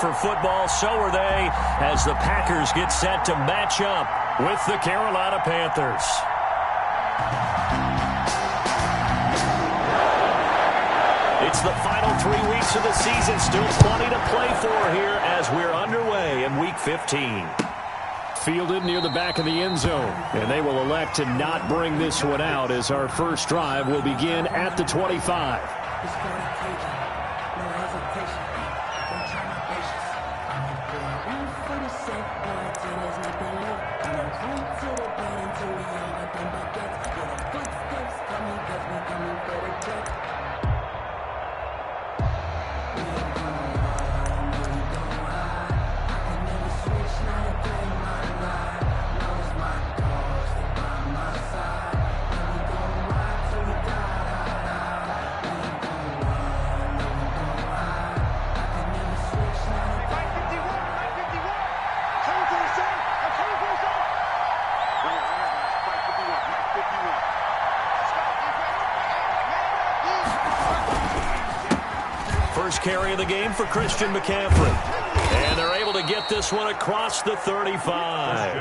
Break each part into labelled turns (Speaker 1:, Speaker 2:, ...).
Speaker 1: for football. So are they, as the Packers get set to match up with the Carolina Panthers. It's the final 3 weeks of the season. Still plenty to play for here as we're underway in Week 15. Fielded near the back of the end zone. And they will elect to not bring this one out as our first drive will begin at the 25. First carry of the game for Christian McCaffrey. And they're able to get this one across the 35.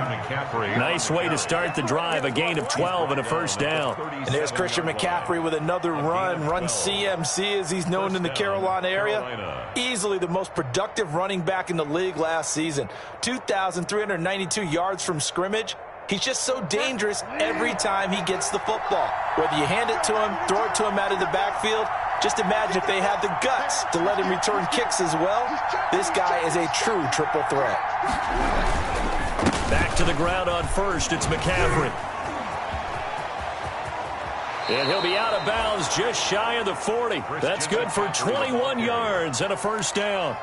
Speaker 1: Nice way to start the drive, a gain of 12 and a first down.
Speaker 2: And there's Christian McCaffrey with another run CMC as he's known in the Carolina area. Easily the most productive running back in the league last season. 2,392 yards from scrimmage. He's just so dangerous every time he gets the football. Whether you hand it to him, throw it to him out of the backfield, just imagine if they had the guts to let him return kicks as well. This guy is a true triple threat.
Speaker 1: Back to the ground on first, it's McCaffrey. And he'll be out of bounds just shy of the 40. That's good for 21 yards and a first down.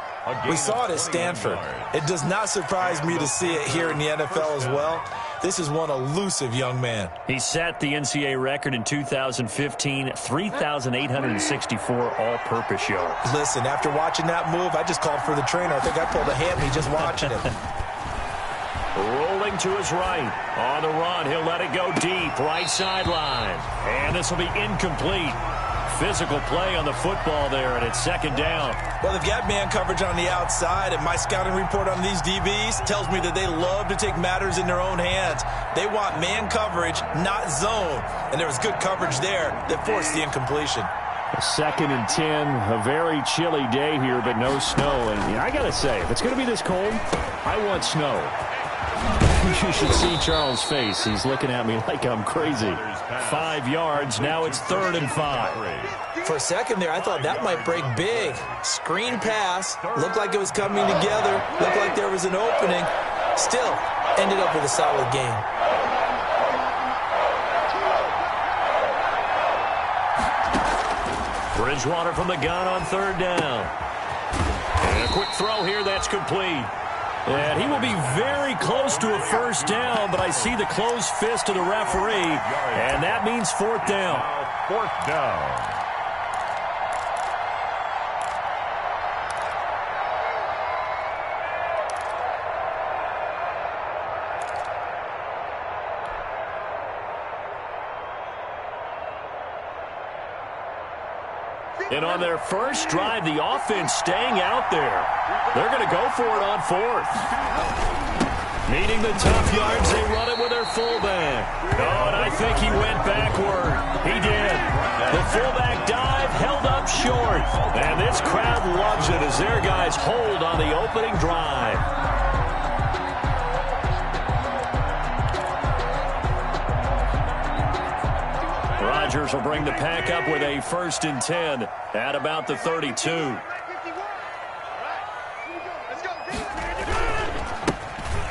Speaker 2: We saw it at Stanford. It does not surprise me to see it here in the NFL as well. This is one elusive young man.
Speaker 1: He set the NCAA record in 2015, 3,864 all-purpose yards.
Speaker 2: Listen, after watching that move, I just called for the trainer. I think I pulled a hammy just watching it.
Speaker 1: Rolling to his right. On the run, he'll let it go deep, right sideline. And this will be incomplete. Physical play on the football there, and it's second down.
Speaker 2: Well, they've got man coverage on the outside, and my scouting report on these DBs tells me that they love to take matters in their own hands. They want man coverage, not zone. And there was good coverage there that forced the incompletion.
Speaker 1: Second and 10, a very chilly day here, but no snow. And I got to say, if it's going to be this cold, I want snow. You should see Charles' face. He's looking at me like I'm crazy. 5 yards. Now it's 3rd and 5.
Speaker 2: For a second there, I thought that might break big. Screen pass. Looked like it was coming together. Looked like there was an opening. Still, ended up with a solid game.
Speaker 1: Bridgewater from the gun on 3rd down. And a quick throw here. That's complete. And he will be very close to a first down, but I see the closed fist of the referee, and that means 4th down.
Speaker 3: 4th down.
Speaker 1: And on their first drive, the offense staying out there. They're going to go for it on 4th. Needing the tough yards, they run it with their fullback. Oh, and I think he went backward. He did. The fullback dive held up short. And this crowd loves it as their guys hold on the opening drive. Rodgers will bring the pack up with a 1st and 10 at about the 32.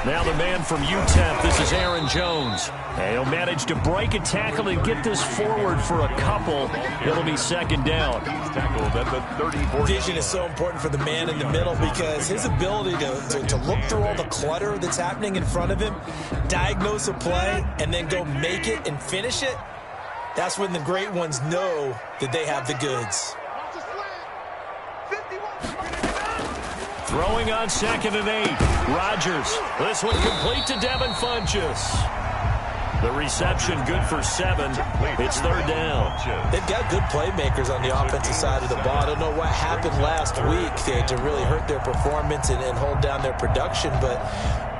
Speaker 1: Now the man from UTEP, this is Aaron Jones. And he'll manage to break a tackle and get this forward for a couple. It'll be 2nd down.
Speaker 2: Vision is so important for the man in the middle because his ability to look through all the clutter that's happening in front of him, diagnose a play, and then go make it and finish it, that's when the great ones know that they have the goods.
Speaker 1: Throwing on 2nd and 8. Rodgers. This one complete to Devin Funchess. The reception good for 7. It's third down.
Speaker 2: They've got good playmakers on the offensive side of the ball. I don't know what happened last week to really hurt their performance and hold down their production, but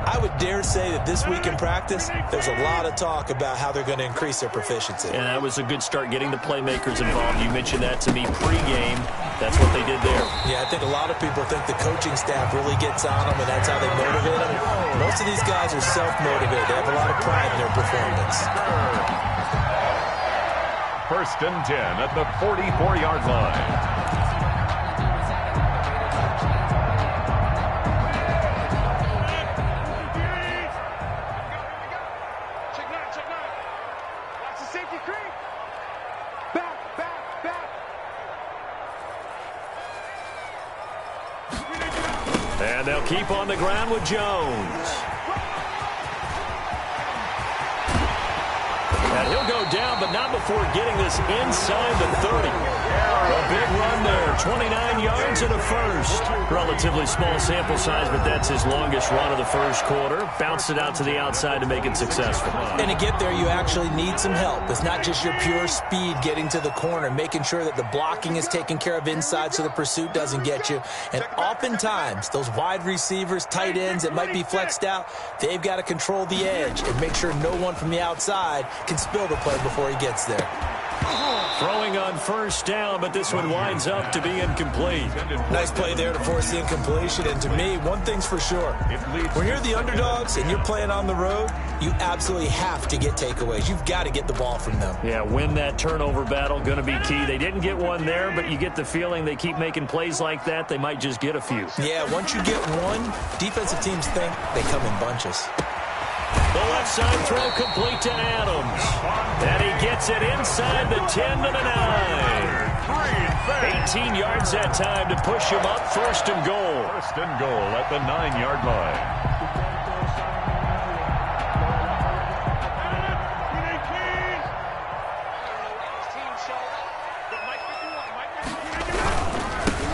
Speaker 2: I would dare say that this week in practice, there's a lot of talk about how they're going to increase their proficiency.
Speaker 1: And that was a good start, getting the playmakers involved. You mentioned that to me pregame. That's what they did there.
Speaker 2: Yeah, I think a lot of people think the coaching staff really gets on them, and that's how they motivate them. Most of these guys are self-motivated. They have a lot of pride in their performance.
Speaker 3: 1st and 10 at the 44-yard line.
Speaker 1: And they'll keep on the ground with Jones. And he'll go down, but not before getting this inside the 30. A big run there, 29 yards and a first. Relatively small sample size, but that's his longest run of the first quarter. Bounced it out to the outside to make it successful.
Speaker 2: And to get there, you actually need some help. It's not just your pure speed getting to the corner, making sure that the blocking is taken care of inside so the pursuit doesn't get you. And oftentimes, those wide receivers, tight ends that might be flexed out, they've got to control the edge and make sure no one from the outside can spill the play before he gets there.
Speaker 1: Throwing on first down, but this one winds up to be incomplete.
Speaker 2: Nice play there to force the incompletion. And to me, one thing's for sure. When you're the underdogs and you're playing on the road, you absolutely have to get takeaways. You've got to get the ball from them.
Speaker 1: Yeah, win that turnover battle, going to be key. They didn't get one there, but you get the feeling they keep making plays like that, they might just get a few.
Speaker 2: Yeah, once you get one, defensive teams think they come in bunches.
Speaker 1: The left side throw complete to Adams. And he gets it inside the 10 to the 9. 18 yards that time to push him up. 1st and goal.
Speaker 3: 1st and goal at the 9-yard line.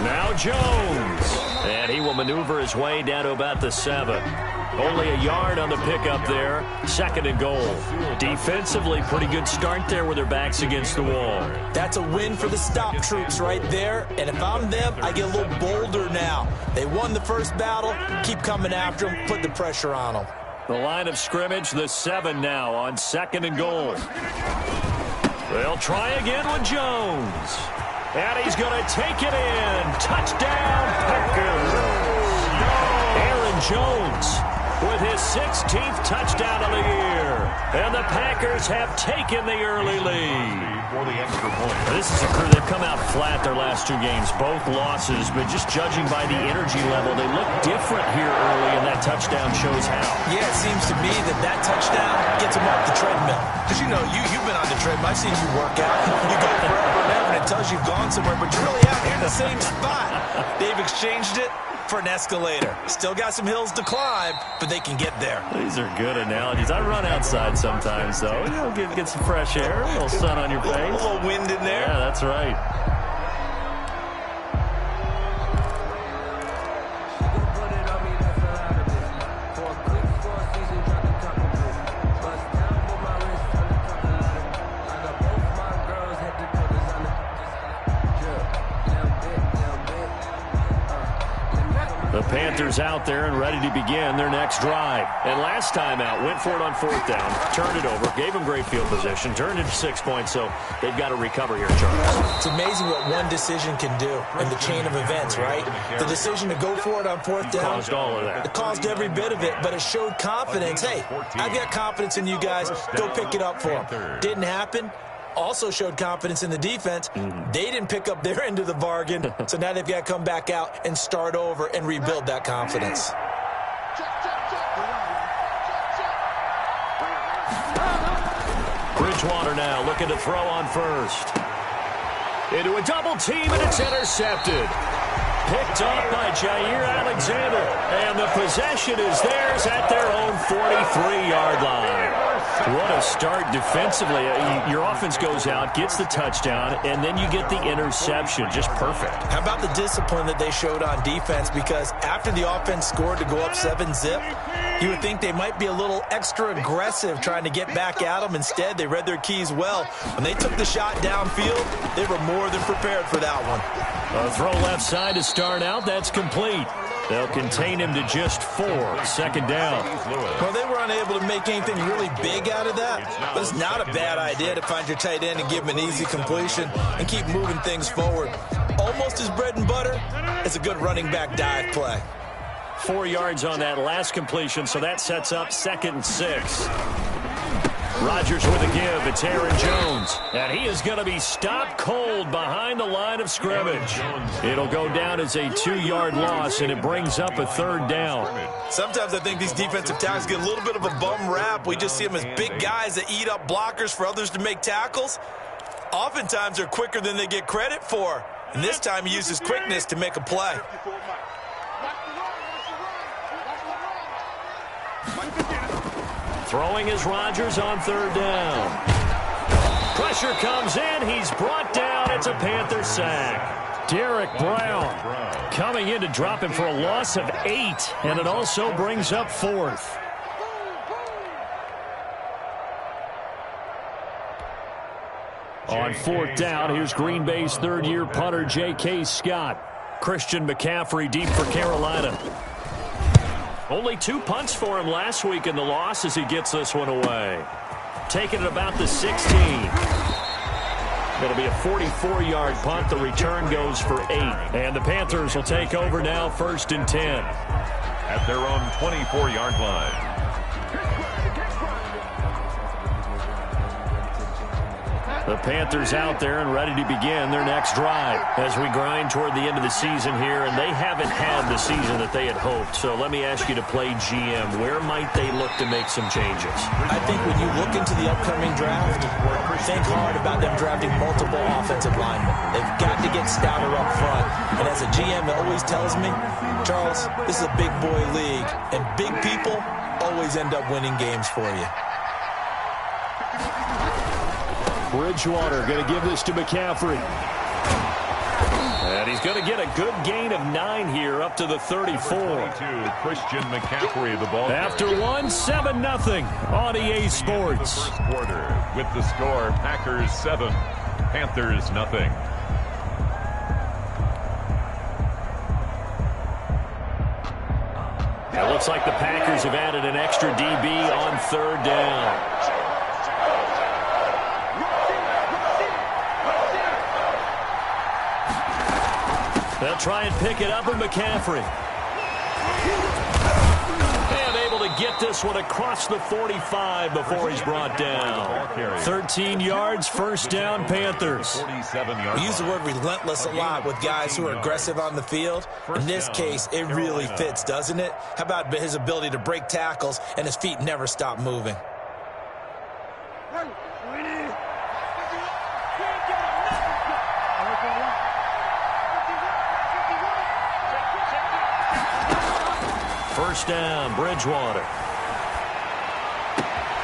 Speaker 1: Now Jones. And he will maneuver his way down to about the 7. Only a yard on the pickup there. 2nd and goal. Defensively, pretty good start there with their backs against the wall.
Speaker 2: That's a win for the stop troops right there. And if I'm them, I get a little bolder now. They won the first battle. Keep coming after them. Put the pressure on them.
Speaker 1: The line of scrimmage, the 7 now on 2nd and goal. They'll try again with Jones. And he's going to take it in. Touchdown, Packers. Aaron Jones with his 16th touchdown of the year. And the Packers have taken the early lead.
Speaker 3: For the extra point.
Speaker 1: This is a crew that come out flat their last 2 games, both losses, but just judging by the energy level, they look different here early, and that touchdown shows how.
Speaker 2: Yeah, it seems to me that touchdown gets them off the treadmill. Because, you know, you've been on the treadmill. I've seen you work out. You go forever and ever, and it tells you've gone somewhere, but you're really out here in the same spot. They've exchanged it for an escalator. Still got some hills to climb, but they can get there.
Speaker 1: These are good analogies. I run outside sometimes, though. You know, get some fresh air, a little sun on your face.
Speaker 2: A little wind in there.
Speaker 1: Yeah, that's right. The Panthers out there and ready to begin their next drive. And last time out, went for it on 4th down, turned it over, gave them great field position, turned it to 6 points, so they've got to recover here, Charles.
Speaker 2: It's amazing what one decision can do in the chain of events, right? The decision to go for it on 4th down.
Speaker 1: Caused all of that.
Speaker 2: It caused every bit of it, but it showed confidence. Hey, I've got confidence in you guys. Go pick it up for them. Didn't happen. Also showed confidence in the defense. They didn't pick up their end of the bargain, so now they've got to come back out and start over and rebuild that confidence.
Speaker 1: Bridgewater now looking to throw on first. Into a double team, and it's intercepted. Picked up by Jair Alexander, and the possession is theirs at their own 43-yard line. What a start defensively. Your offense goes out, gets the touchdown, and then you get the interception. Just perfect.
Speaker 2: How about the discipline that they showed on defense? Because after the offense scored to go up 7-zip, you would think they might be a little extra aggressive trying to get back at them. Instead, they read their keys well. When they took the shot downfield, they were more than prepared for that one.
Speaker 1: A throw left side to start out. That's complete. They'll contain him to just 4. Second down.
Speaker 2: Well, they were unable to make anything really big out of that, but it's not a bad idea to find your tight end and give him an easy completion and keep moving things forward. Almost as bread and butter as a good running back dive play.
Speaker 1: 4 yards on that last completion, so that sets up 2nd and 6. Rodgers with a give. It's Aaron Jones. And he is going to be stopped cold behind the line of scrimmage. It'll go down as a 2-yard loss, and it brings up a 3rd down.
Speaker 2: Sometimes I think these defensive tackles get a little bit of a bum rap. We just see them as big guys that eat up blockers for others to make tackles. Oftentimes they're quicker than they get credit for. And this time he uses quickness to make a play.
Speaker 1: Throwing is Rodgers on 3rd down. Pressure comes in. He's brought down. It's a Panther sack. Derek Brown coming in to drop him for a loss of 8, and it also brings up 4th. On 4th down, here's Green Bay's 3rd-year punter J.K. Scott. Christian McCaffrey deep for Carolina. Only 2 punts for him last week in the loss as he gets this one away. Taking it about the 16. It'll be a 44-yard punt. The return goes for 8. And the Panthers will take over now, 1st and 10.
Speaker 3: At their own 24-yard line.
Speaker 1: The Panthers out there and ready to begin their next drive as we grind toward the end of the season here, and they haven't had the season that they had hoped. So let me ask you to play GM. Where might they look to make some changes?
Speaker 2: I think when you look into the upcoming draft, think hard about them drafting multiple offensive linemen. They've got to get stouter up front. And as a GM, it always tells me, Charles, this is a big boy league, and big people always end up winning games for you.
Speaker 1: Bridgewater going to give this to McCaffrey. And he's going to get a good gain of 9 here up to the 34.
Speaker 3: Christian McCaffrey, the ball.
Speaker 1: After 1, 7-0 on EA Sports.
Speaker 3: First quarter with the score, Packers 7, Panthers 0.
Speaker 1: It looks like the Packers have added an extra DB on 3rd down. They'll try and pick it up with McCaffrey. And able to get this one across the 45 before he's brought down. 13 yards, 1st down, Panthers.
Speaker 2: We use the word relentless a lot with guys who are aggressive on the field. In this case, it really fits, doesn't it? How about his ability to break tackles and his feet never stop moving?
Speaker 1: First down, Bridgewater.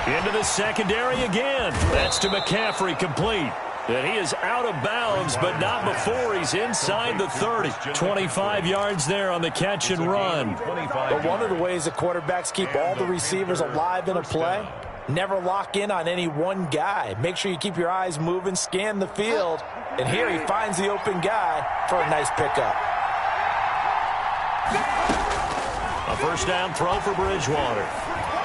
Speaker 1: Into the secondary again. That's to McCaffrey, complete. And he is out of bounds, but not before he's inside the 30. 25 yards there on the catch and run.
Speaker 2: But one of the ways the quarterbacks keep all the receivers alive in a play, never lock in on any one guy. Make sure you keep your eyes moving, scan the field. And here he finds the open guy for a nice pickup.
Speaker 1: A first down throw for Bridgewater.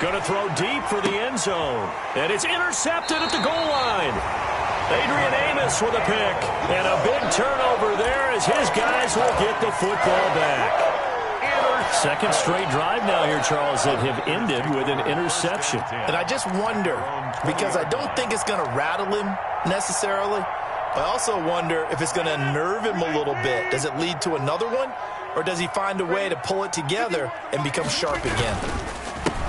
Speaker 1: Going to throw deep for the end zone. And it's intercepted at the goal line. Adrian Amos with a pick. And a big turnover there as his guys will get the football back. Second straight drive now here, Charles, that have ended with an interception.
Speaker 2: And I just wonder, because I don't think it's going to rattle him necessarily. I also wonder if it's going to unnerve him a little bit. Does it lead to another one? Or does he find a way to pull it together and become sharp again?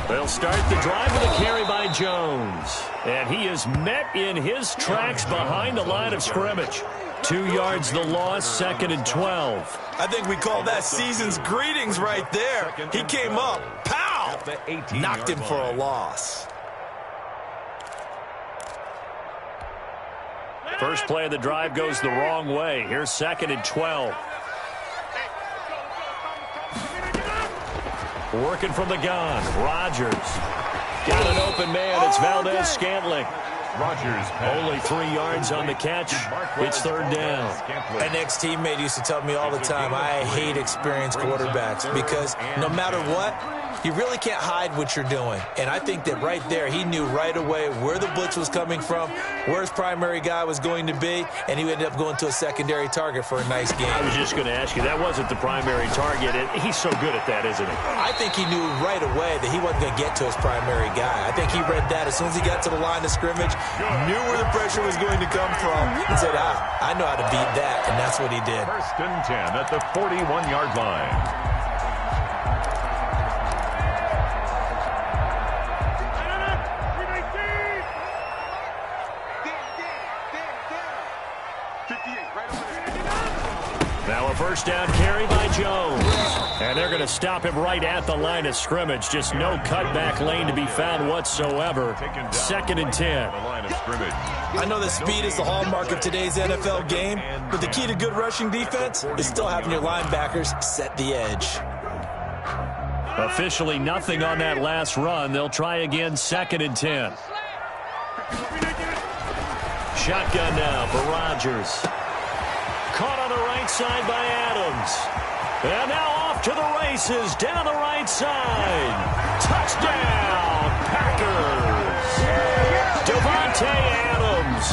Speaker 1: They'll start the drive with a carry by Jones. And he is met in his tracks behind the line of scrimmage. 2 yards the loss, 2nd and 12.
Speaker 2: I think we call that season's greetings right there. He came up, pow! Knocked him for a loss.
Speaker 1: First play of the drive goes the wrong way. Here's 2nd and 12. Working from the gun. Rodgers. Got an open man. It's Valdez-Scantling.
Speaker 3: Rodgers.
Speaker 1: Only 3 yards on the catch. It's 3rd down.
Speaker 2: An ex-teammate used to tell me all the time, I hate experienced quarterbacks because no matter what, you really can't hide what you're doing. And I think that right there, he knew right away where the blitz was coming from, where his primary guy was going to be, and he ended up going to a secondary target for a nice game.
Speaker 1: I was just going to ask you, that wasn't the primary target. He's so good at that, isn't he?
Speaker 2: I think he knew right away that he wasn't going to get to his primary guy. I think he read that as soon as he got to the line of scrimmage, knew where the pressure was going to come from, and said, I know how to beat that, and that's what he did.
Speaker 3: 1st and 10 at the 41-yard line.
Speaker 1: Now a 1st down carry by Jones. And they're going to stop him right at the line of scrimmage. Just no cutback lane to be found whatsoever. 2nd and 10.
Speaker 2: I know that speed is the hallmark of today's NFL game, but the key to good rushing defense is still having your linebackers set the edge.
Speaker 1: Officially nothing on that last run. They'll try again 2nd and 10. Shotgun now for Rodgers. Caught on the right side by Adams. And now off to the races down the right side. Touchdown, Packers. Devontae Adams,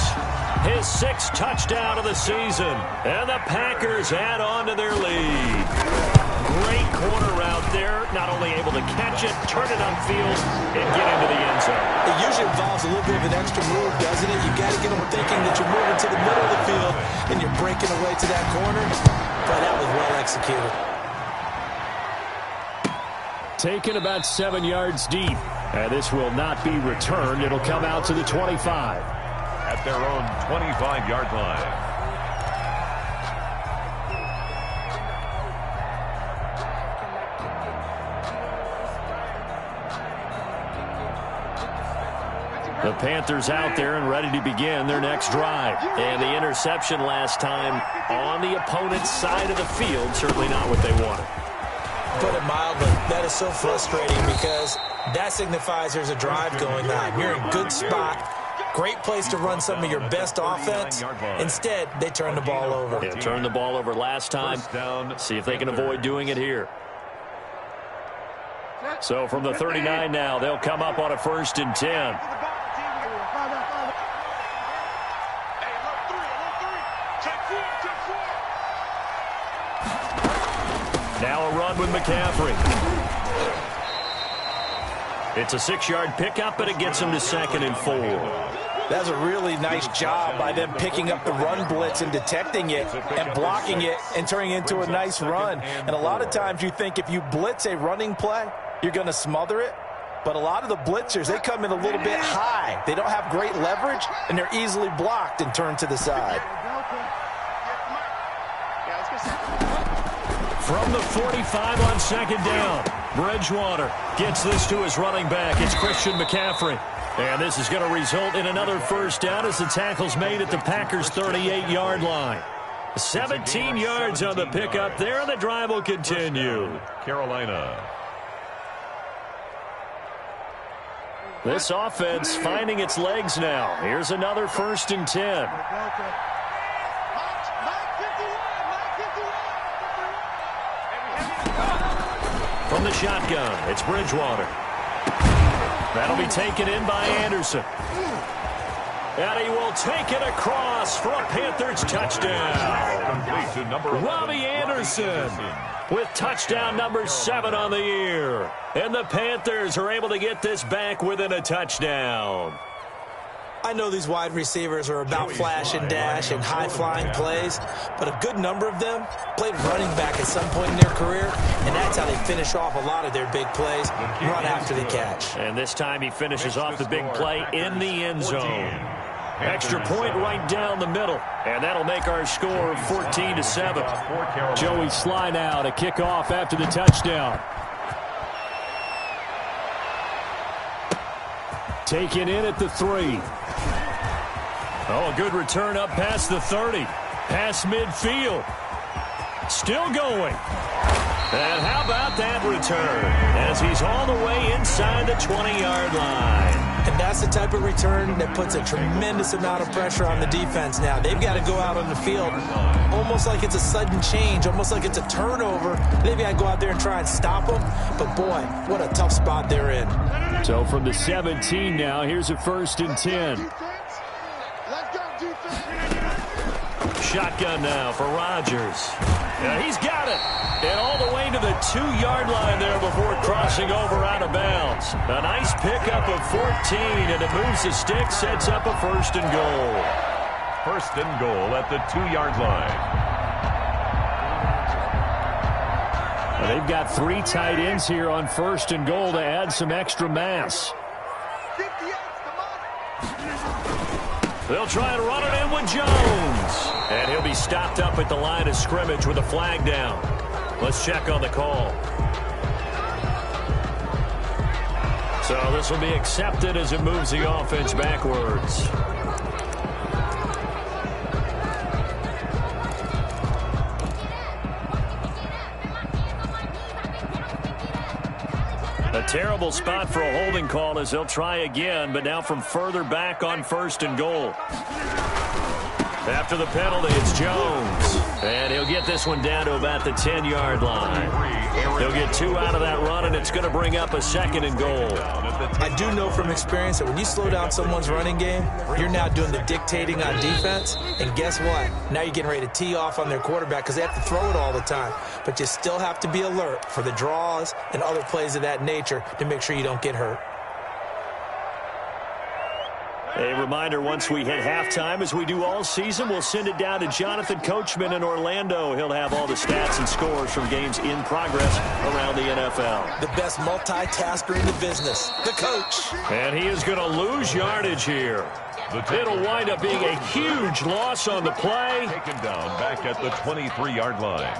Speaker 1: his 6th touchdown of the season. And the Packers add on to their lead. Great corner route there. Not only able to catch it, turn it upfield, and get into the end zone.
Speaker 2: It usually involves a little bit of an extra move, doesn't it? You got to get them thinking that you're moving to the middle of the field and you're breaking away to that corner. But that was well executed.
Speaker 1: Taken about 7 yards deep. And this will not be returned. It'll come out to the 25.
Speaker 3: At their own 25-yard line.
Speaker 1: The Panthers out there and ready to begin their next drive. And the interception last time on the opponent's side of the field, certainly not what they wanted.
Speaker 2: Put it mildly, that is so frustrating because that signifies there's a drive going on. You're in a good spot, great place to run some of your best offense. Instead, they turn the ball over.
Speaker 1: Yeah, turned the ball over last time. See if they can avoid doing it here. So from the 39 now, they'll come up on a 1st and 10. Now a run with McCaffrey. It's a 6-yard pickup, but it gets him to 2nd and 4.
Speaker 2: That's a really nice job by them picking up the run blitz and detecting it and blocking it and turning it into a nice run. And a lot of times you think if you blitz a running play, you're going to smother it. But a lot of the blitzers, they come in a little bit high. They don't have great leverage, and they're easily blocked and turned to the side.
Speaker 1: From the 45 on 2nd down, Bridgewater gets this to his running back. It's Christian McCaffrey. And this is going to result in another 1st down as the tackle's made at the Packers' 38-yard line. 17 yards on the pickup there, and the drive will continue.
Speaker 3: Carolina.
Speaker 1: This offense finding its legs now. Here's another 1st and 10. From the shotgun, it's Bridgewater. That'll be taken in by Anderson. And he will take it across for a Panthers touchdown. Robbie Anderson with touchdown number 7 on the year. And the Panthers are able to get this back within a touchdown.
Speaker 2: I know these wide receivers are about flash and dash and high-flying plays, but a good number of them played running back at some point in their career, and that's how they finish off a lot of their big plays, run after the catch.
Speaker 1: And this time he finishes off the big play in the end zone. Extra point right down the middle, and that'll make our score 14-7. Joey Sly now to kick off after the touchdown. Taken in at the 3. Oh, a good return up past the 30. Past midfield. Still going. And how about that return as he's all the way inside the 20-yard line.
Speaker 2: And that's the type of return that puts a tremendous amount of pressure on the defense now. They've got to go out on the field almost like it's a sudden change, almost like it's a turnover. They've got to go out there and try and stop them. But, boy, what a tough spot they're in.
Speaker 1: So from the 17 now, here's a 1st and 10. Shotgun now for Rodgers. Yeah, he's got it. And all the way to the 2-yard line there before crossing over out of bounds. A nice pickup of 14, and it moves the stick, sets up a 1st and goal.
Speaker 3: 1st and goal at the 2-yard line.
Speaker 1: Well, they've got 3 tight ends here on 1st and goal to add some extra mass. They'll try and run it in with Jones. And he'll be stopped up at the line of scrimmage with a flag down. Let's check on the call. So this will be accepted as it moves the offense backwards. A terrible spot for a holding call as they'll try again, but now from further back on 1st and goal. After the penalty, it's Jones. And he'll get this one down to about the 10-yard line. He'll get 2 out of that run, and it's going to bring up a 2nd and goal.
Speaker 2: I do know from experience that when you slow down someone's running game, you're now doing the dictating on defense. And guess what? Now you're getting ready to tee off on their quarterback because they have to throw it all the time. But you still have to be alert for the draws and other plays of that nature to make sure you don't get hurt.
Speaker 1: A reminder, once we hit halftime, as we do all season, we'll send it down to Jonathan Coachman in Orlando. He'll have all the stats and scores from games in progress around the NFL.
Speaker 2: The best multitasker in the business, the coach.
Speaker 1: And he is going to lose yardage here. It'll wind up being a huge loss on the play.
Speaker 3: Taken down back at the 23-yard line.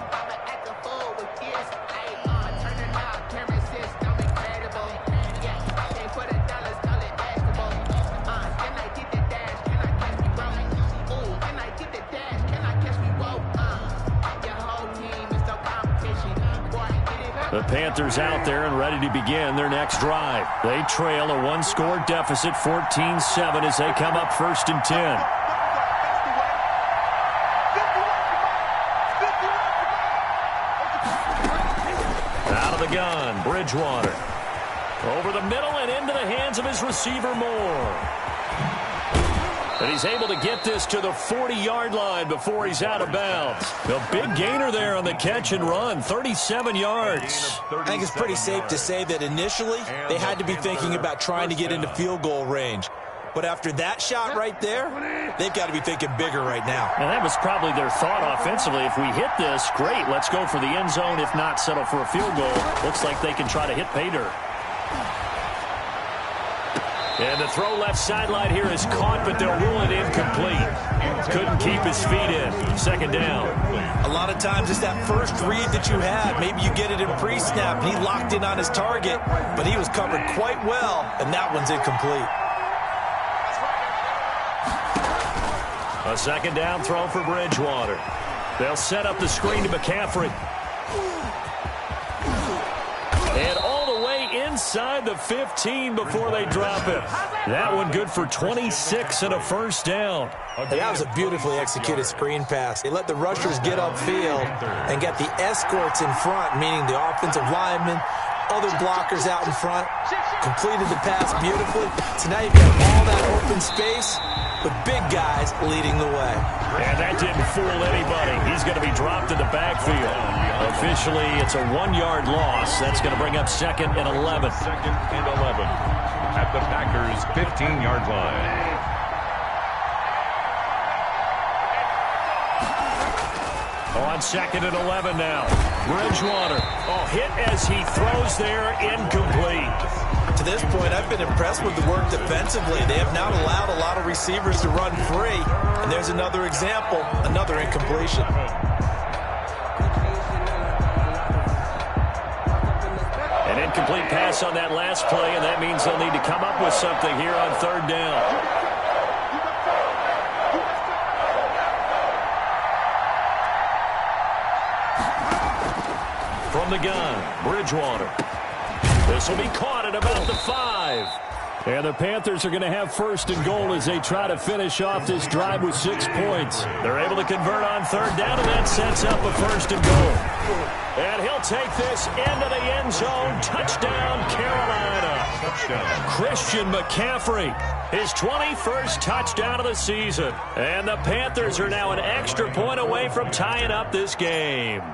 Speaker 1: The Panthers out there and ready to begin their next drive. They trail a 1-score deficit, 14-7, as they come up 1st and 10. Out of the gun, Bridgewater. Over the middle and into the hands of his receiver, Moore. And he's able to get this to the 40-yard line before he's out of bounds. A big gainer there on the catch and run, 37 yards.
Speaker 2: I think it's pretty safe to say that initially they had to be thinking about trying to get into field goal range. But after that shot right there, they've got to be thinking bigger right now.
Speaker 1: And that was probably their thought offensively. If we hit this, great, let's go for the end zone. If not, settle for a field goal. Looks like they can try to hit pay dirt. And the throw left sideline here is caught, but they'll rule it incomplete. Couldn't keep his feet in. 2nd down.
Speaker 2: A lot of times it's that first read that you have. Maybe you get it in pre-snap, and he locked in on his target, but he was covered quite well, and that one's incomplete.
Speaker 1: A 2nd down throw for Bridgewater. They'll set up the screen to McCaffrey. And all the way inside the 15 before they drop it. That one good for 26 and a 1st down.
Speaker 2: And that was a beautifully executed screen pass. They let the rushers get upfield and get the escorts in front, meaning the offensive linemen, other blockers out in front, completed the pass beautifully. So now you've got all that open space with big guys leading the way.
Speaker 1: And that didn't fool anybody. He's going to be dropped in the backfield. Officially, it's a 1-yard loss. That's going to bring up 2nd and 11.
Speaker 3: 2nd and 11 at the Packers' 15-yard line.
Speaker 1: On 2nd and 11 now. Bridgewater. Oh, hit as he throws there, incomplete.
Speaker 2: To this point, I've been impressed with the work defensively. They have not allowed a lot of receivers to run free. And there's another example, another incompletion.
Speaker 1: An incomplete pass on that last play, and that means they'll need to come up with something here on 3rd down. From the gun, Bridgewater. This will be caught at about the 5. And the Panthers are going to have first and goal as they try to finish off this drive with 6 points. They're able to convert on third down, and that sets up a first and goal. And he'll take this into the end zone. Touchdown, Carolina. Christian McCaffrey, his 21st touchdown of the season. And the Panthers are now an extra point away from tying up this game.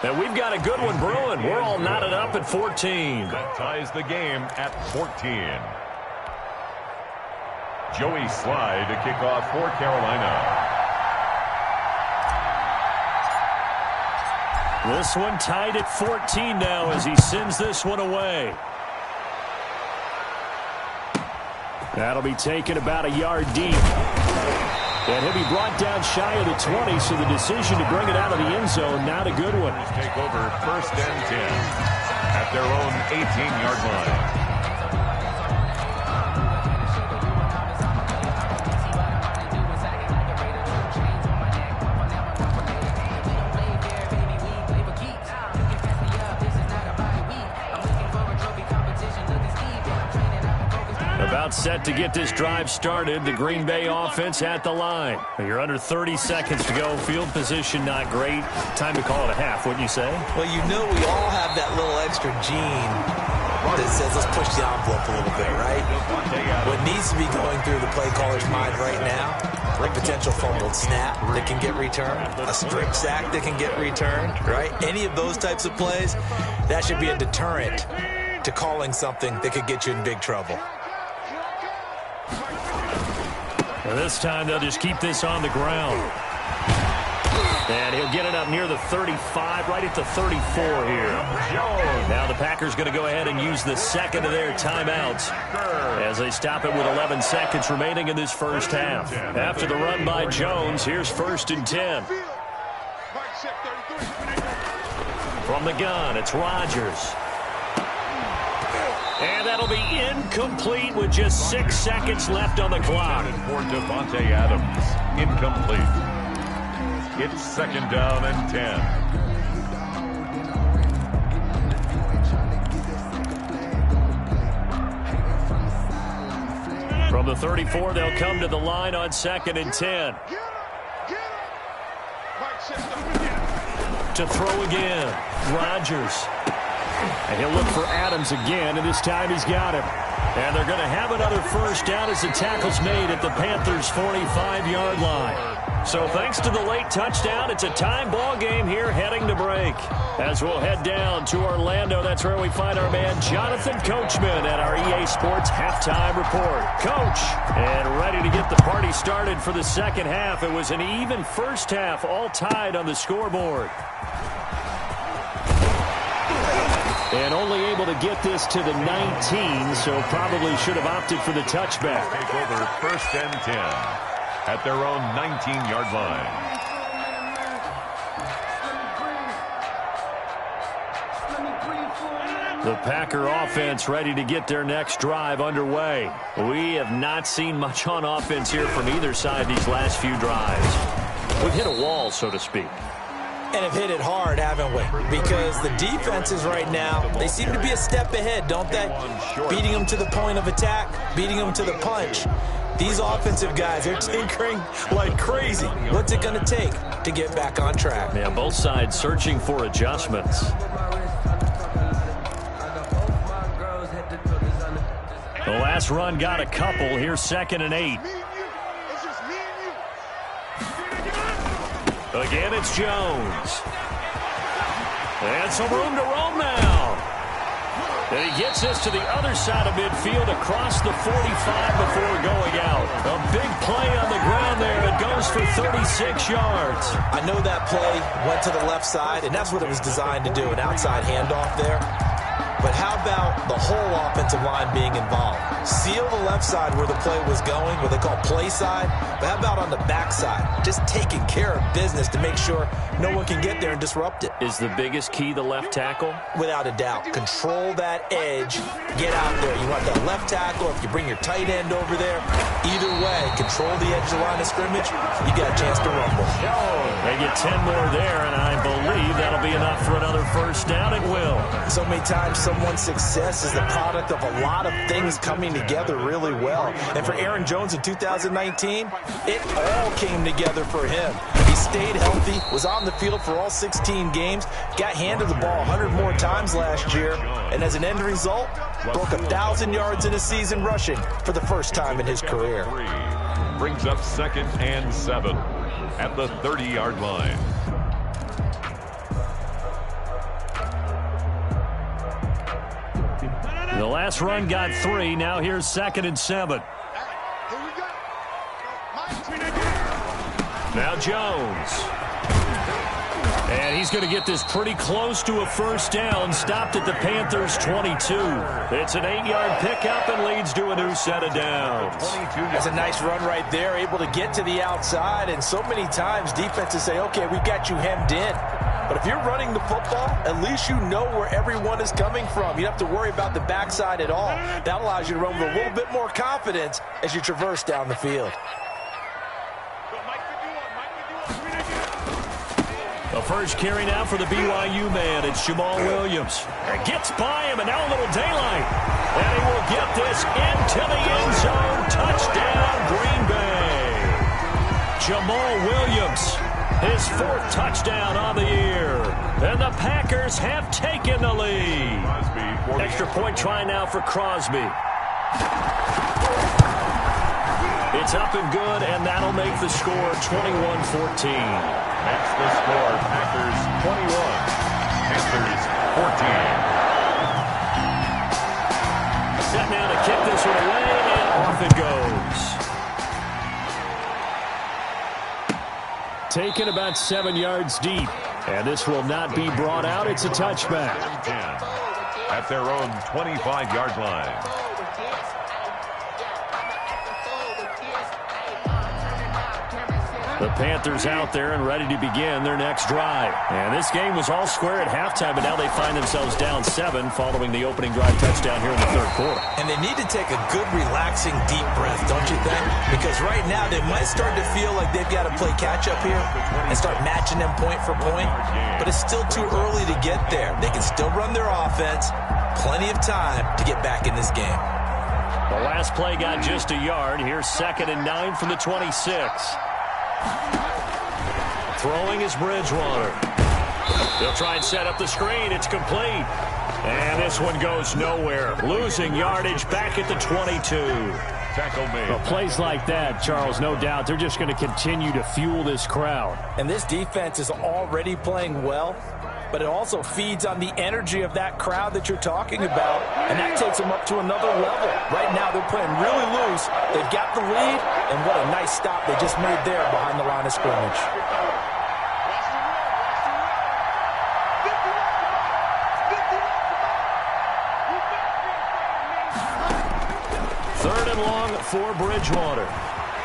Speaker 1: And we've got a good one brewing. We're all knotted up at 14.
Speaker 3: That ties the game at 14. Joey Slye to kick off for Carolina.
Speaker 1: This one tied at 14 now as he sends this one away. That'll be taken about a yard deep. And he'll be brought down shy of the 20, so the decision to bring it out of the end zone, not a good one.
Speaker 3: Take over first and 10 at their own 18-yard line.
Speaker 1: About set to get this drive started. The Green Bay offense at the line. You're under 30 seconds to go. Field position not great. Time to call it a half, wouldn't you say?
Speaker 2: Well, you know we all have that little extra gene that says let's push the envelope a little bit, right? What needs to be going through the play caller's mind right now, a potential fumbled snap that can get returned, a strip sack that can get returned, right? Any of those types of plays, that should be a deterrent to calling something that could get you in big trouble.
Speaker 1: This time they'll just keep this on the ground. And he'll get it up near the 35, right at the 34 here. Now the Packers going to go ahead and use the second of their timeouts as they stop it with 11 seconds remaining in this first half. After the run by Jones, here's first and 10. From the gun, it's Rodgers. And that'll be incomplete with just 6 seconds left on the clock.
Speaker 3: For Devontae Adams, incomplete. It's second down and 10.
Speaker 1: From the 34, they'll come to the line on second and 10. To throw again, Rodgers. And he'll look for Adams again, and this time he's got him. And they're going to have another first down as the tackle's made at the Panthers' 45-yard line. So thanks to the late touchdown, it's a time ball game here heading to break. As we'll head down to Orlando, that's where we find our man Jonathan Coachman at our EA Sports Halftime Report. Coach, and ready to get the party started for the second half. It was an even first half, all tied on the scoreboard. And only able to get this to the 19, so probably should have opted for the touchback.
Speaker 3: Take over first and 10 at their own 19-yard line.
Speaker 1: The Packer offense ready to get their next drive underway. We have not seen much on offense here from either side these last few drives. We've hit a wall, so to speak.
Speaker 2: And have hit it hard, haven't we? Because the defenses right now, they seem to be a step ahead, don't they? Beating them to the point of attack, beating them to the punch. These offensive guys are tinkering like crazy. What's it going to take to get back on track?
Speaker 1: Yeah, both sides searching for adjustments. The last run got a couple. Here's second and 8. Again, it's Jones. And some room to roam now. And he gets this to the other side of midfield across the 45 before going out. A big play on the ground there. It goes for 36 yards.
Speaker 2: I know that play went to the left side, and that's what it was designed to do, an outside handoff there. But how about the whole offensive line being involved? Seal the left side where the play was going, what they call play side. But how about on the back side? Just taking care of business to make sure no one can get there and disrupt it.
Speaker 1: Is the biggest key the left tackle?
Speaker 2: Without a doubt. Control that edge. Get out there. You want that left tackle. If you bring your tight end over there, either way, control the edge of the line of scrimmage. You got a chance to rumble.
Speaker 1: They get 10 more there, and I believe that'll be enough for another first down. It will.
Speaker 2: So many times someone's success is the product of a lot of things coming together really well. And for Aaron Jones in 2019, it all came together for him. He stayed healthy, was on the field for all 16 games, got handed the ball 100 more times last year, and as an end result, broke 1,000 yards in a season rushing for the first time in his career.
Speaker 3: Brings up 2nd and 7 at the 30-yard line.
Speaker 1: The last run got 3. Now here's 2nd and 7. Now Jones. And he's going to get this pretty close to a first down. Stopped at the Panthers' 22. It's an 8-yard pickup and leads to a new set of downs.
Speaker 2: That's a nice run right there, able to get to the outside. And so many times defenses say, okay, we've got you hemmed in. But if you're running the football, at least you know where everyone is coming from. You don't have to worry about the backside at all. That allows you to run with a little bit more confidence as you traverse down the field.
Speaker 1: The first carry now for the BYU man. It's T-MoeII Williams. It gets by him, and now a little daylight. And he will get this into the end zone. Touchdown, Green Bay. TMoeII Williams, his 4th touchdown on the year. And the Packers have taken the lead. Extra point try now for Crosby. It's up and good, and that'll make the score 21-14.
Speaker 3: That's the score. Packers 21. Panthers 14.
Speaker 1: Set now to kick this one away, and off it goes. Taken about 7 yards deep. And this will not be brought out. It's a touchback.
Speaker 3: At their own 25-yard line.
Speaker 1: The Panthers out there and ready to begin their next drive. And this game was all square at halftime, but now they find themselves down 7 following the opening drive touchdown here in the 3rd quarter.
Speaker 2: And they need to take a good, relaxing, deep breath, don't you think? Because right now they might start to feel like they've got to play catch-up here and start matching them point for point. But it's still too early to get there. They can still run their offense. Plenty of time to get back in this game.
Speaker 1: The last play got just a yard. Here's 2nd and 9 from the 26. Throwing is Bridgewater. They'll try and set up the screen. It's complete. And this one goes nowhere. Losing yardage back at the 22.
Speaker 3: Tackle made.
Speaker 1: Well, plays like that, Charles, no doubt, they're just going to continue to fuel this crowd.
Speaker 2: And this defense is already playing well, but it also feeds on the energy of that crowd that you're talking about, and that takes them up to another level. Right now, they're playing really loose. They've got the lead, and what a nice stop they just made there behind the line of scrimmage.
Speaker 1: Third and long for Bridgewater.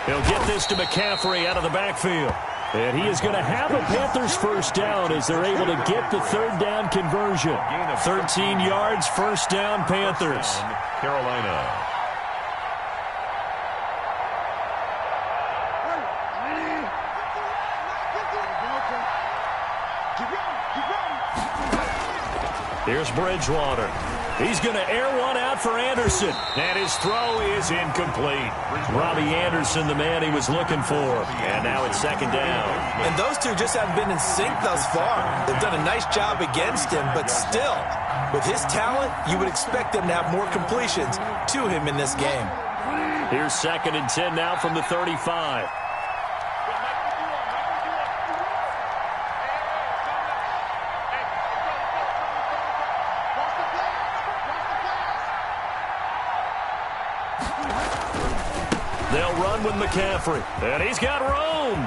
Speaker 1: He'll get this to McCaffrey out of the backfield. And he is going to have a Panthers first down as they're able to get the 3rd down conversion. 13 yards, first down, Panthers.
Speaker 3: Carolina.
Speaker 1: Here's Bridgewater. He's going to air one out for Anderson. And his throw is incomplete. Robbie Anderson, the man he was looking for. And now it's 2nd down.
Speaker 2: And those two just haven't been in sync thus far. They've done a nice job against him, but still, with his talent, you would expect them to have more completions to him in this game.
Speaker 1: Here's 2nd and 10 now from the 35. They'll run with McCaffrey. And he's got room.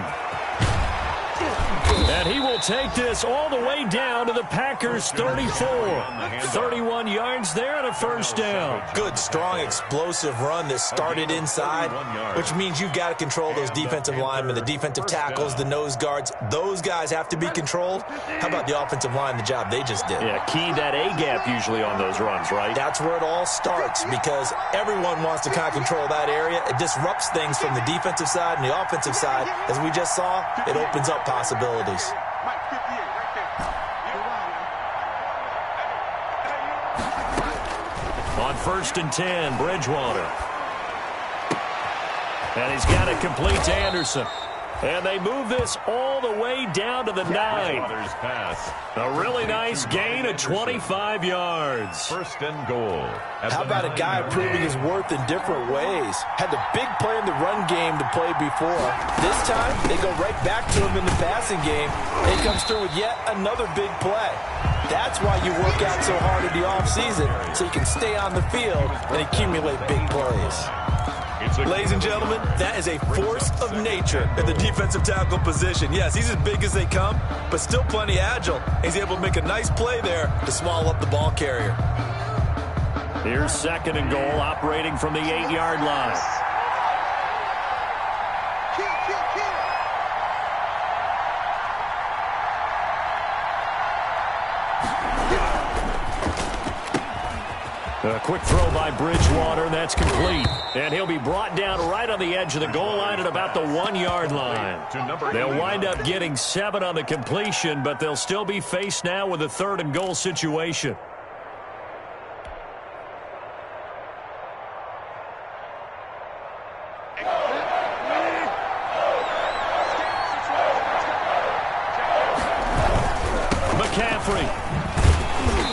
Speaker 1: And he will take this all the way down to the Packers' 34. 31 yards there and a first down.
Speaker 2: Good, strong, explosive run that started inside, which means you've got to control those defensive linemen, the defensive tackles, the nose guards. Those guys have to be controlled. How about the offensive line, the job they just did?
Speaker 1: Yeah, key that A-gap usually on those runs, right?
Speaker 2: That's where it all starts because everyone wants to kind of control that area. It disrupts things from the defensive side and the offensive side. As we just saw, it opens up possibilities.
Speaker 1: On 1st and 10, Bridgewater. And he's got it complete to Anderson. And they move this all the way down to the 9. A really nice gain of 25 yards.
Speaker 3: 1st and goal.
Speaker 2: How about a guy proving his worth in different ways? Had the big play in the run game to play before. This time, they go right back to him in the passing game. He comes through with yet another big play. That's why you work out so hard in the offseason, so you can stay on the field and accumulate big plays. Ladies and gentlemen, that is a force of nature in the defensive tackle position. Yes, he's as big as they come, but still plenty agile. He's able to make a nice play there to swallow up the ball carrier.
Speaker 1: Here's 2nd and goal, operating from the 8-yard line. A quick throw by Bridgewater. That's complete. And he'll be brought down right on the edge of the goal line at about the 1-yard line. They'll wind up getting 7 on the completion, but they'll still be faced now with a 3rd and goal situation. McCaffrey.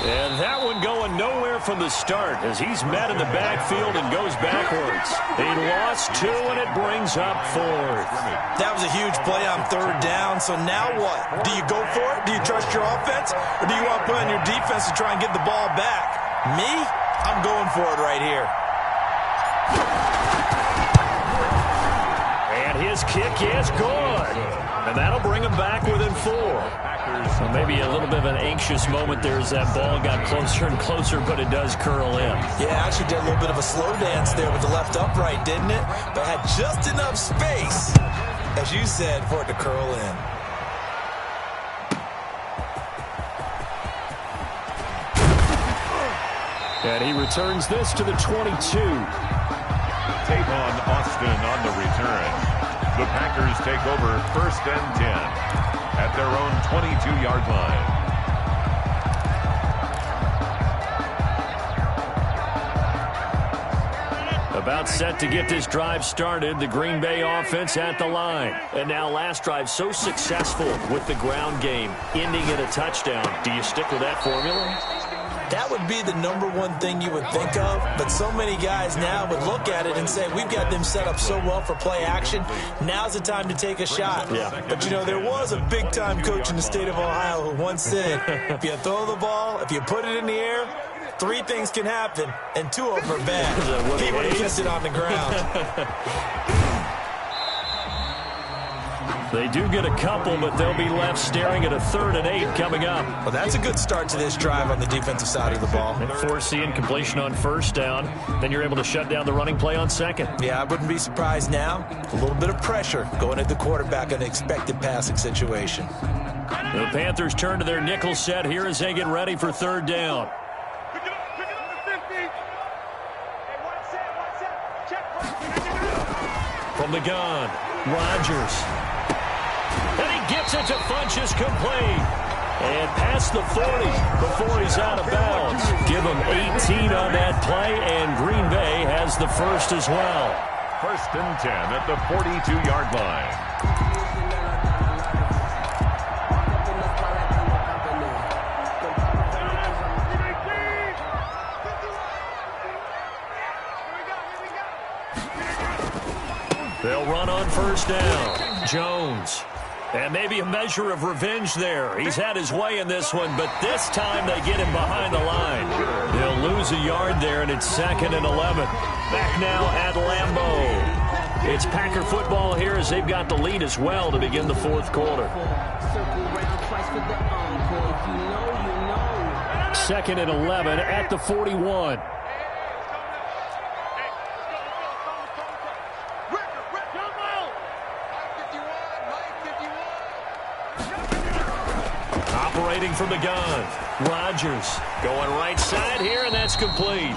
Speaker 1: And that one going nowhere from the start as he's met in the backfield and goes backwards. He lost 2, and it brings up 4th.
Speaker 2: That was a huge play on 3rd down, so now what? Do you go for it? Do you trust your offense? Or do you want to put on your defense to try and get the ball back? Me? I'm going for it right here.
Speaker 1: And his kick is good. And that'll bring him back within 4. So maybe a little bit of an anxious moment there as that ball got closer and closer, but it does curl in.
Speaker 2: Yeah, actually did a little bit of a slow dance there with the left upright, didn't it? But had just enough space, as you said, for it to curl in.
Speaker 3: And he returns this to the 22. Tavon Austin on the return. The Packers take over 1st and 10 at their own 22-yard line.
Speaker 1: About set to get this drive started, the Green Bay offense at the line. And now last drive so successful with the ground game, ending in a touchdown. Do you stick with that formula?
Speaker 2: That would be the #1 thing you would think of, but so many guys now would look at it and say, we've got them set up so well for play action, now's the time to take a shot.
Speaker 1: Yeah.
Speaker 2: But, you know, there was a big-time coach in the state of Ohio who once said, if you throw the ball, if you put it in the air, 3 things can happen, and 2 of them are bad. He would have kissed it on the ground.
Speaker 1: They do get a couple, but they'll be left staring at a 3rd and 8 coming up.
Speaker 2: Well, that's a good start to this drive on the defensive side of the ball.
Speaker 1: And force the incompletion on 1st down. Then you're able to shut down the running play on 2nd.
Speaker 2: Yeah, I wouldn't be surprised now. A little bit of pressure going at the quarterback in an expected passing situation.
Speaker 1: The Panthers turn to their nickel set here as they get ready for 3rd down. From the gun, Rodgers. And he gets it to Funchess complete. And past the 40 before he's out of bounds. Give him 18 on that play, and Green Bay has the first as well.
Speaker 3: 1st and 10 at the 42-yard line.
Speaker 1: They'll run on 1st down. Jones. And maybe a measure of revenge there. He's had his way in this one, but this time they get him behind the line. They'll lose a yard there, and it's 2nd and 11. Back now at Lambeau. It's Packer football here as they've got the lead as well to begin the fourth quarter. Second and 11 at the 41. Operating from the gun. Rodgers going right side here, and that's complete.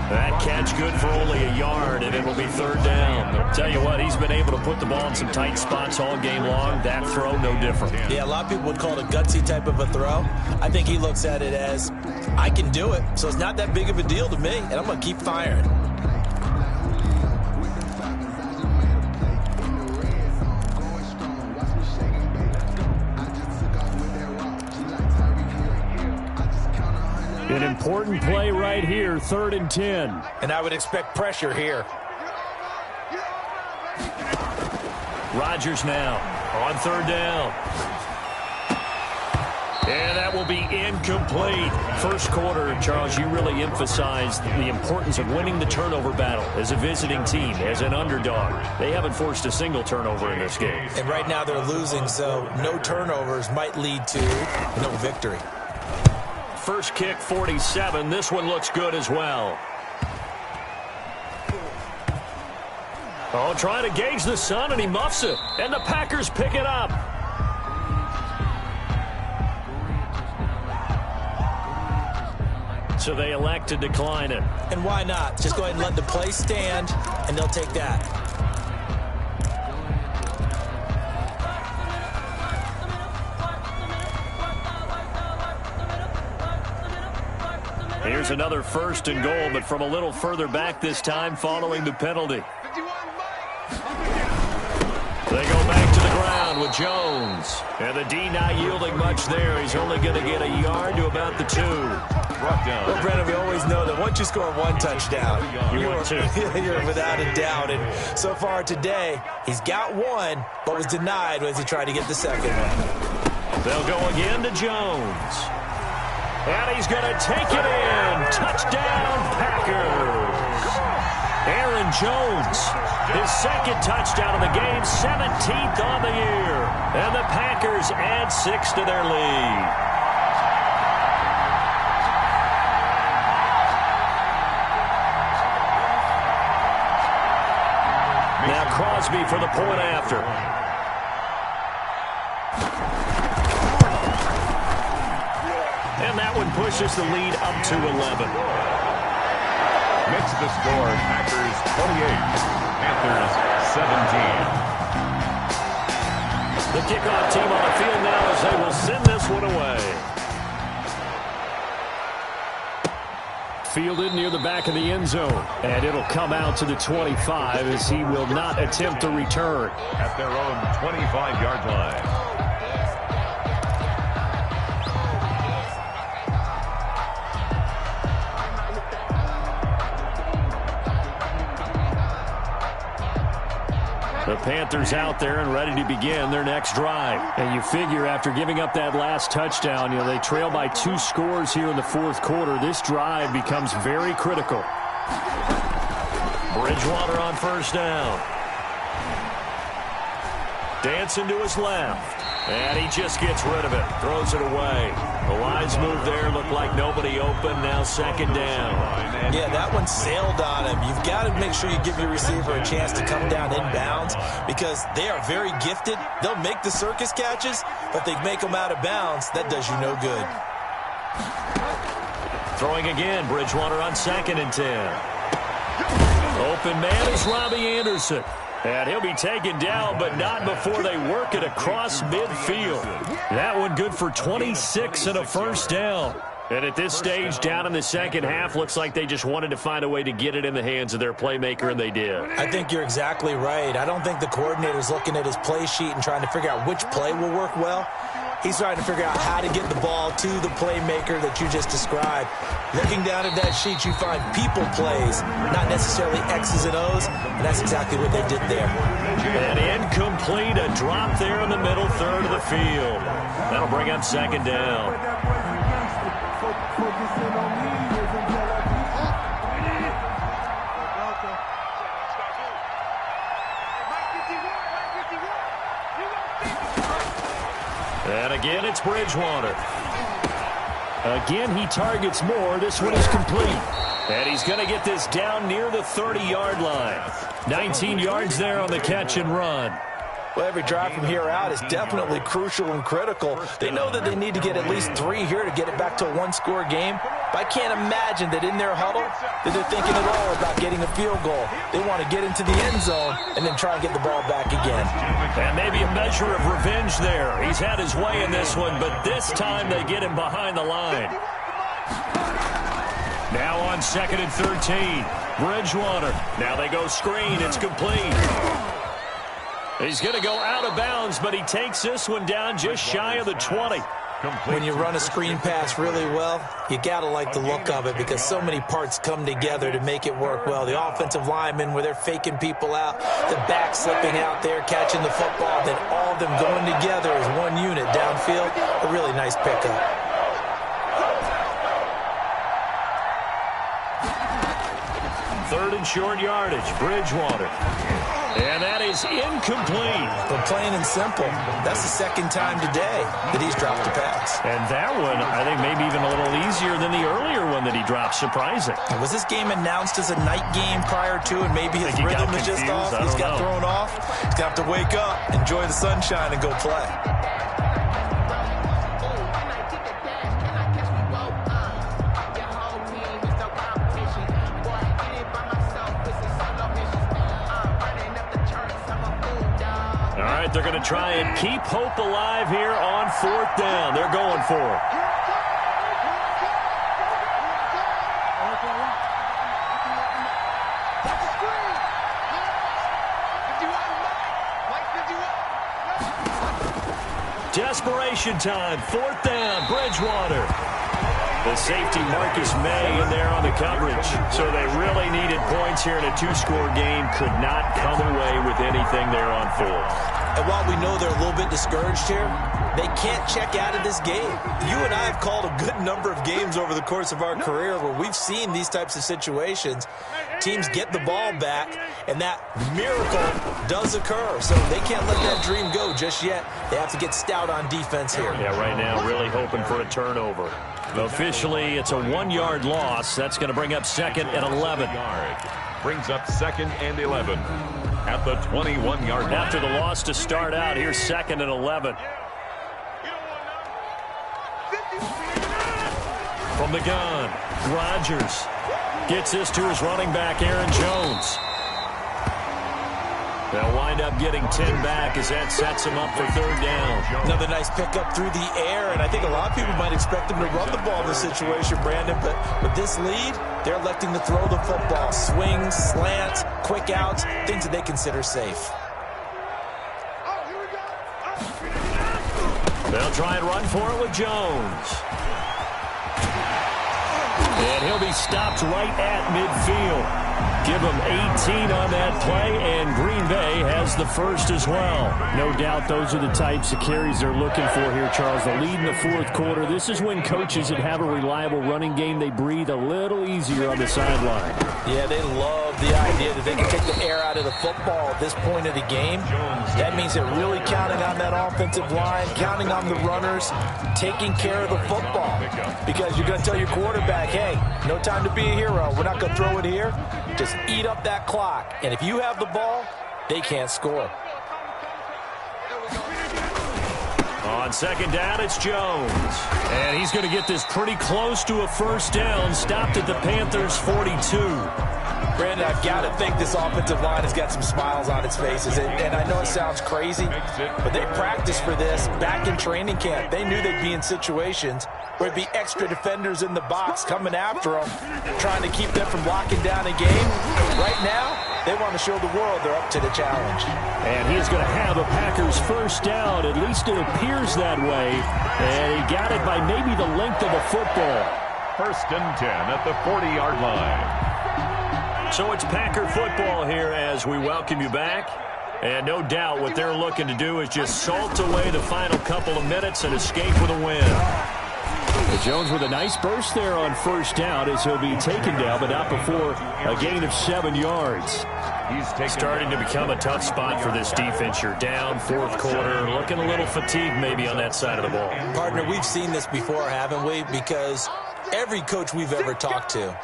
Speaker 1: That catch good for only a yard, and it'll be third down. I'll tell you what, he's been able to put the ball in some tight spots all game long. That throw, no different.
Speaker 2: Yeah, a lot of people would call it a gutsy type of a throw. I think he looks at it as, I can do it, so it's not that big of a deal to me, and I'm going to keep firing.
Speaker 1: An important play right here, 3rd and 10.
Speaker 2: And I would expect pressure here.
Speaker 1: Rodgers now on 3rd down. And that will be incomplete. First quarter, Charles, you really emphasized the importance of winning the turnover battle as a visiting team, as an underdog. They haven't forced a single turnover in this game.
Speaker 2: And right now they're losing, so no turnovers might lead to no victory.
Speaker 1: First kick, 47. This one looks good as well. Oh, trying to gauge the sun, and he muffs it. And the Packers pick it up. So they elect to decline it.
Speaker 2: And why not? Just go ahead and let the play stand, and they'll take that.
Speaker 1: Here's another 1st and goal, but from a little further back this time following the penalty. They go back to the ground with Jones. And the D not yielding much there. He's only going to get a yard to about the 2.
Speaker 2: Well, Brandon, we always know that once you score one touchdown,
Speaker 1: you're
Speaker 2: without a doubt. And so far today, he's got one, but was denied as he tried to get the second one.
Speaker 1: They'll go again to Jones. And he's going to take it in. Touchdown, Packers. Aaron Jones, his second touchdown of the game, 17th on the year. And the Packers add 6 to their lead. Now Crosby for the point after. And that one pushes the lead up to 11.
Speaker 3: Makes the score Packers 28, Panthers 17.
Speaker 1: The kickoff team on the field now as they will send this one away. Fielded near the back of the end zone. And it'll come out to the 25 as he will not attempt to return.
Speaker 3: At their own 25-yard line.
Speaker 1: The Panthers out there and ready to begin their next drive. And you figure after giving up that last touchdown, they trail by 2 scores here in the fourth quarter. This drive becomes very critical. Bridgewater on 1st down. Dancing to his left. And he just gets rid of it. Throws it away. The lines move there. Look like nobody open. Now 2nd down.
Speaker 2: Yeah, that one sailed on him. You've got to make sure you give your receiver a chance to come down inbounds because they are very gifted. They'll make the circus catches, but they make them out of bounds. That does you no good.
Speaker 1: Throwing again. Bridgewater on 2nd and 10. Open man is Robbie Anderson. And he'll be taken down, but not before they work it across midfield. That one good for 26 and a 1st down. And at this stage, down in the second half, looks like they just wanted to find a way to get it in the hands of their playmaker, and they did.
Speaker 2: I think you're exactly right. I don't think the coordinator's looking at his play sheet and trying to figure out which play will work well. He's trying to figure out how to get the ball to the playmaker that you just described. Looking down at that sheet, you find people plays, not necessarily X's and O's, and that's exactly what they did there.
Speaker 1: And incomplete, a drop there in the middle third of the field. That'll bring up 2nd down. Again, it's Bridgewater. Again, he targets more. This one is complete. And he's going to get this down near the 30-yard line. 19 yards there on the catch and run.
Speaker 2: Well, every drive from here out is definitely crucial and critical. They know that they need to get at least 3 here to get it back to a one-score game. But I can't imagine that in their huddle that they're thinking at all about getting a field goal. They want to get into the end zone and then try and get the ball back again.
Speaker 1: And maybe a measure of revenge there. He's had his way in this one, but this time they get him behind the line. Now on 2nd and 13. Bridgewater. Now they go screen. It's complete. He's going to go out of bounds, but he takes this one down just shy of the 20.
Speaker 2: When you run a screen pass really well, you got to like the look of it because so many parts come together to make it work well. The offensive linemen, where they're faking people out, the back slipping out there, catching the football, then all of them going together as one unit downfield. A really nice pickup.
Speaker 1: Third and short yardage, Bridgewater. And that is incomplete.
Speaker 2: But plain and simple, that's the second time today that he's dropped a pass.
Speaker 1: And that one, I think, maybe even a little easier than the earlier one that he dropped. Surprising.
Speaker 2: Was this game announced as a night game prior to, and maybe his rhythm is just off? He's got thrown off. He's got to wake up, enjoy the sunshine, and go play.
Speaker 1: They're going to try and keep hope alive here on 4th down. They're going for it. Desperation time. 4th down. Bridgewater. The safety, Marcus May, in there on the coverage. So they really needed points here in a 2-score game. Could not come away with anything there on 4th.
Speaker 2: And while we know they're a little bit discouraged here, they can't check out of this game. You and I have called a good number of games over the course of our career where we've seen these types of situations. Teams get the ball back, and that miracle does occur. So they can't let that dream go just yet. They have to get stout on defense here.
Speaker 1: Yeah, right now really hoping for a turnover. Officially, it's a 1-yard loss. That's going to bring up 2nd and 11.
Speaker 3: Brings up 2nd and 11 at the 21-yard line.
Speaker 1: After the loss to start out, here's 2nd and 11. From the gun, Rodgers gets this to his running back, Aaron Jones. They'll wind up getting 10 back as that sets him up for 3rd down.
Speaker 2: Another nice pickup through the air, and I think a lot of people might expect him to run the ball in this situation, Brandon, but with this lead, they're electing to throw the football. Swings, slants, quick outs, things that they consider safe.
Speaker 1: They'll try and run for it with Jones. And he'll be stopped right at midfield. Give them 18 on that play, and Green Bay has the first as well. No doubt those are the types of carries they're looking for here, Charles. The lead in the 4th quarter. This is when coaches that have a reliable running game, they breathe a little easier on the sideline.
Speaker 2: Yeah, they love the idea that they can take the air out of the football at this point of the game. That means they're really counting on that offensive line, counting on the runners, taking care of the football. Because you're going to tell your quarterback, hey, no time to be a hero. We're not going to throw it here. Just eat up that clock. And if you have the ball, they can't score.
Speaker 1: On 2nd down, it's Jones. And he's going to get this pretty close to a 1st down. Stopped at the Panthers' 42.
Speaker 2: Brandon, I've got to think this offensive line has got some smiles on its faces. And I know it sounds crazy, but they practiced for this back in training camp. They knew they'd be in situations where it'd be extra defenders in the box coming after them, trying to keep them from locking down a game. Right now, they want to show the world they're up to the challenge.
Speaker 1: And he's going to have a Packers 1st down. At least it appears that way. And he got it by maybe the length of a football.
Speaker 3: 1st and 10 at the 40-yard line.
Speaker 1: So it's Packer football here as we welcome you back. And no doubt what they're looking to do is just salt away the final couple of minutes and escape with a win. Jones with a nice burst there on 1st down as he'll be taken down, but not before a gain of 7 yards.
Speaker 3: He's taken
Speaker 1: Starting to become a tough spot for this defense. You're down, fourth quarter, looking a little fatigued maybe on that side of the ball.
Speaker 2: Partner, we've seen this before, haven't we? Because every coach we've ever talked to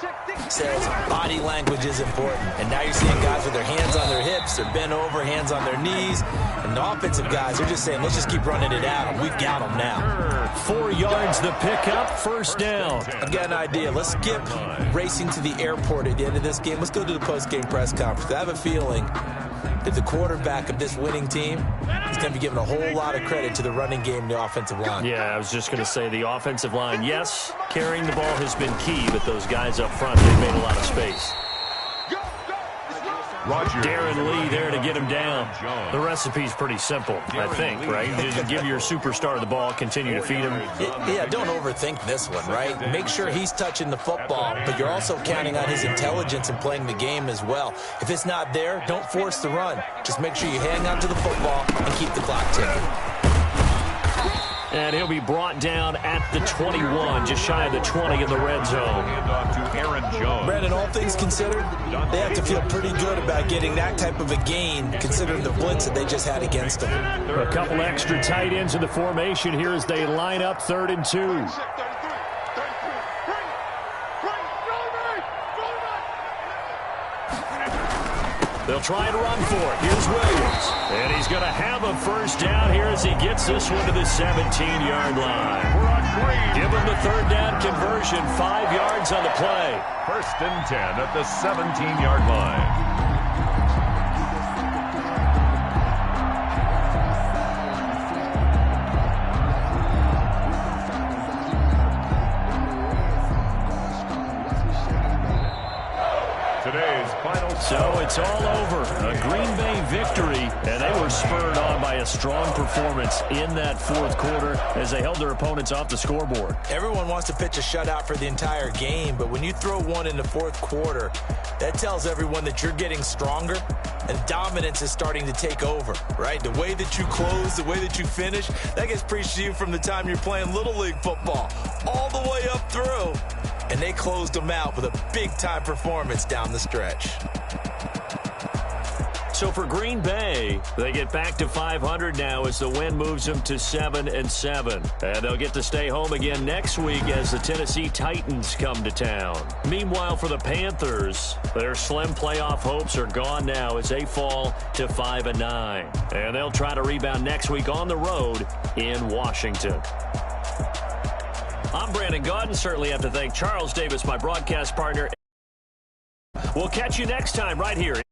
Speaker 2: says body language is important. And now you're seeing guys with their hands on their hips, they're bent over, hands on their knees. And the offensive guys are just saying, let's just keep running it at them. We've got them now.
Speaker 1: 4 yards the pickup, first down.
Speaker 2: I've got an idea. Let's skip racing to the airport at the end of this game. Let's go to the post-game press conference. I have a feeling that the quarterback of this winning team is going to be giving a whole lot of credit to the running game and the offensive line.
Speaker 1: Yeah, I was just going to say the offensive line, yes, carrying the ball has been key, but those guys up front, they've made a lot of space. Darren Lee there to get him down. The recipe's pretty simple, I think, right? Just give your superstar the ball, continue to feed him.
Speaker 2: Yeah, don't overthink this one, right? Make sure he's touching the football, but you're also counting on his intelligence and playing the game as well. If it's not there, don't force the run. Just make sure you hang on to the football and keep the clock ticking.
Speaker 1: And he'll be brought down at the 21, just shy of the 20 in the red zone.
Speaker 3: to Aaron Jones.
Speaker 2: Brandon, all things considered, they have to feel pretty good about getting that type of a gain, considering the blitz that they just had against them.
Speaker 1: A couple extra tight ends in the formation here as they line up 3rd and 2. They'll try and run for it. Here's Williams. And he's going to have a first down here as he gets this one to the 17-yard line. Give him the 3rd down conversion. 5 yards on the play.
Speaker 3: 1st and 10 at the 17-yard line.
Speaker 1: So it's all over. A Green Bay victory, and they were spurred on by a strong performance in that 4th quarter as they held their opponents off the scoreboard.
Speaker 2: Everyone wants to pitch a shutout for the entire game, but when you throw one in the 4th quarter, that tells everyone that you're getting stronger and dominance is starting to take over, right? The way that you close, the way that you finish, that gets preached to you from the time you're playing Little League football all the way up through. And they closed them out with a big-time performance down the stretch.
Speaker 1: So for Green Bay, they get back to 500 now as the win moves them to 7-7. And they'll get to stay home again next week as the Tennessee Titans come to town. Meanwhile, for the Panthers, their slim playoff hopes are gone now as they fall to 5-9. And they'll try to rebound next week on the road in Washington. I'm Brandon Gaudin. Certainly have to thank Charles Davis, my broadcast partner. We'll catch you next time right here.